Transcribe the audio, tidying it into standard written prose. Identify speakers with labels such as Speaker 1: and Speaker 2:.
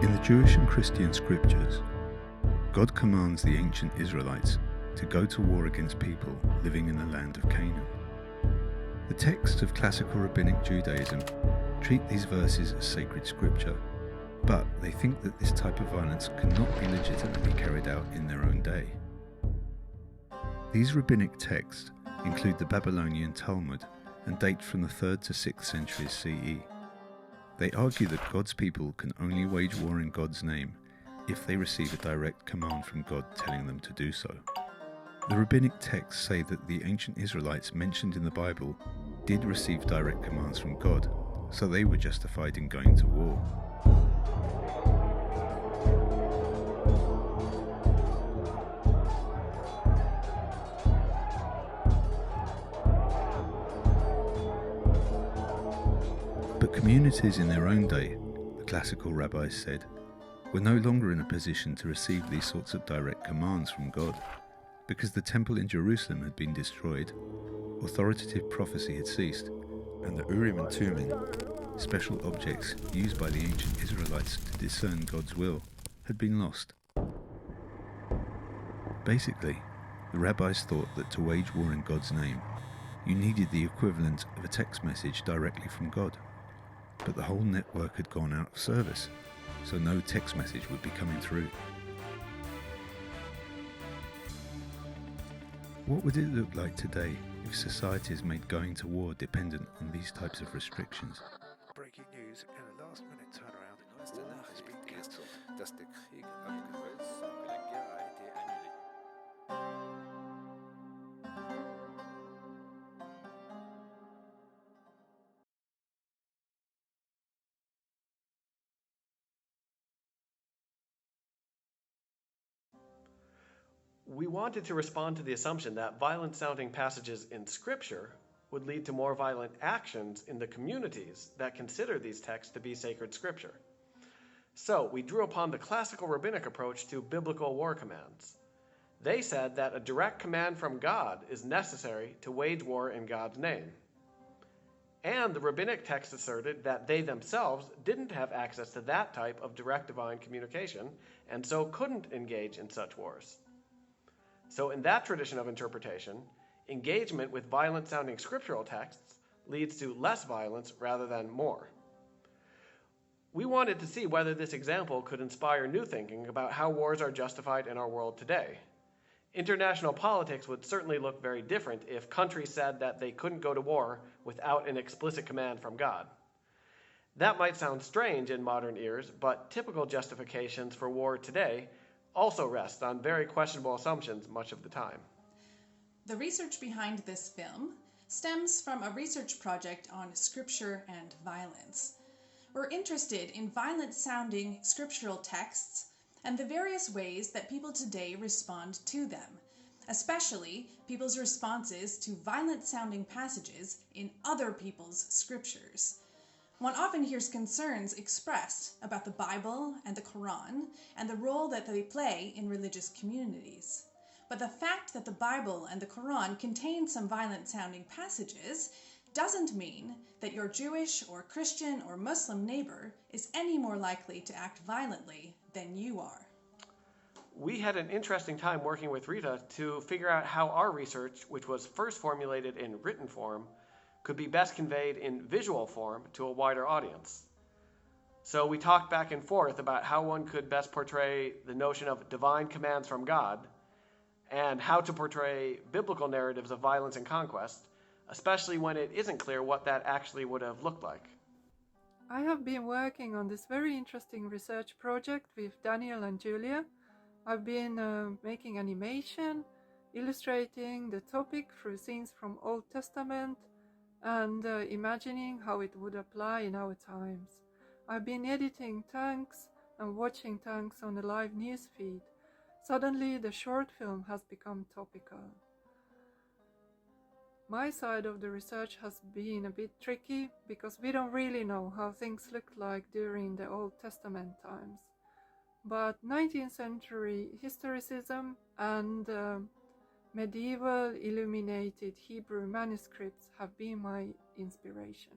Speaker 1: In the Jewish and Christian scriptures, God commands the ancient Israelites to go to war against people living in the land of Canaan. The texts of classical rabbinic Judaism treat these verses as sacred scripture, but they think that this type of violence cannot be legitimately carried out in their own day. These rabbinic texts include the Babylonian Talmud and date from the 3rd to 6th centuries CE. They argue that God's people can only wage war in God's name if they receive a direct command from God telling them to do so. The rabbinic texts say that the ancient Israelites mentioned in the Bible did receive direct commands from God, so they were justified in going to war. But communities in their own day, the classical rabbis said, were no longer in a position to receive these sorts of direct commands from God. Because the temple in Jerusalem had been destroyed, authoritative prophecy had ceased, and the Urim and Thummim, special objects used by the ancient Israelites to discern God's will, had been lost. Basically, the rabbis thought that to wage war in God's name, you needed the equivalent of a text message directly from God. But the whole network had gone out of service, so no text message would be coming through. What would it look like today if societies made going to war dependent on these types of restrictions?
Speaker 2: Breaking news, in a last-minute turnaround, war has been cancelled. Dass der Krieg abgesetzt und la guerre a été annulée.
Speaker 3: We wanted to respond to the assumption that violent-sounding passages in Scripture would lead to more violent actions in the communities that consider these texts to be sacred Scripture. So we drew upon the classical rabbinic approach to biblical war commands. They said that a direct command from God is necessary to wage war in God's name. And the rabbinic text asserted that they themselves didn't have access to that type of direct divine communication, and so couldn't engage in such wars. So in that tradition of interpretation, engagement with violent-sounding scriptural texts leads to less violence rather than more. We wanted to see whether this example could inspire new thinking about how wars are justified in our world today. International politics would certainly look very different if countries said that they couldn't go to war without an explicit command from God. That might sound strange in modern ears, but typical justifications for war today also rest on very questionable assumptions much of the time.
Speaker 4: The research behind this film stems from a research project on scripture and violence. We're interested in violent-sounding scriptural texts and the various ways that people today respond to them, especially people's responses to violent-sounding passages in other people's scriptures. One often hears concerns expressed about the Bible and the Quran and the role that they play in religious communities. But the fact that the Bible and the Quran contain some violent-sounding passages doesn't mean that your Jewish or Christian or Muslim neighbor is any more likely to act violently than you are.
Speaker 3: We had an interesting time working with Riitta to figure out how our research, which was first formulated in written form, could be best conveyed in visual form to a wider audience. So we talked back and forth about how one could best portray the notion of divine commands from God and how to portray biblical narratives of violence and conquest, especially when it isn't clear what that actually would have looked like.
Speaker 5: I have been working on this very interesting research project with Daniel and Julia. I've been making animation, illustrating the topic through scenes from Old Testament, and imagining how it would apply in our times. I've been editing tanks and watching tanks on a live news feed. Suddenly the short film has become topical. My side of the research has been a bit tricky because we don't really know how things looked like during the Old Testament times. But 19th century historicism and medieval illuminated Hebrew manuscripts have been my inspiration.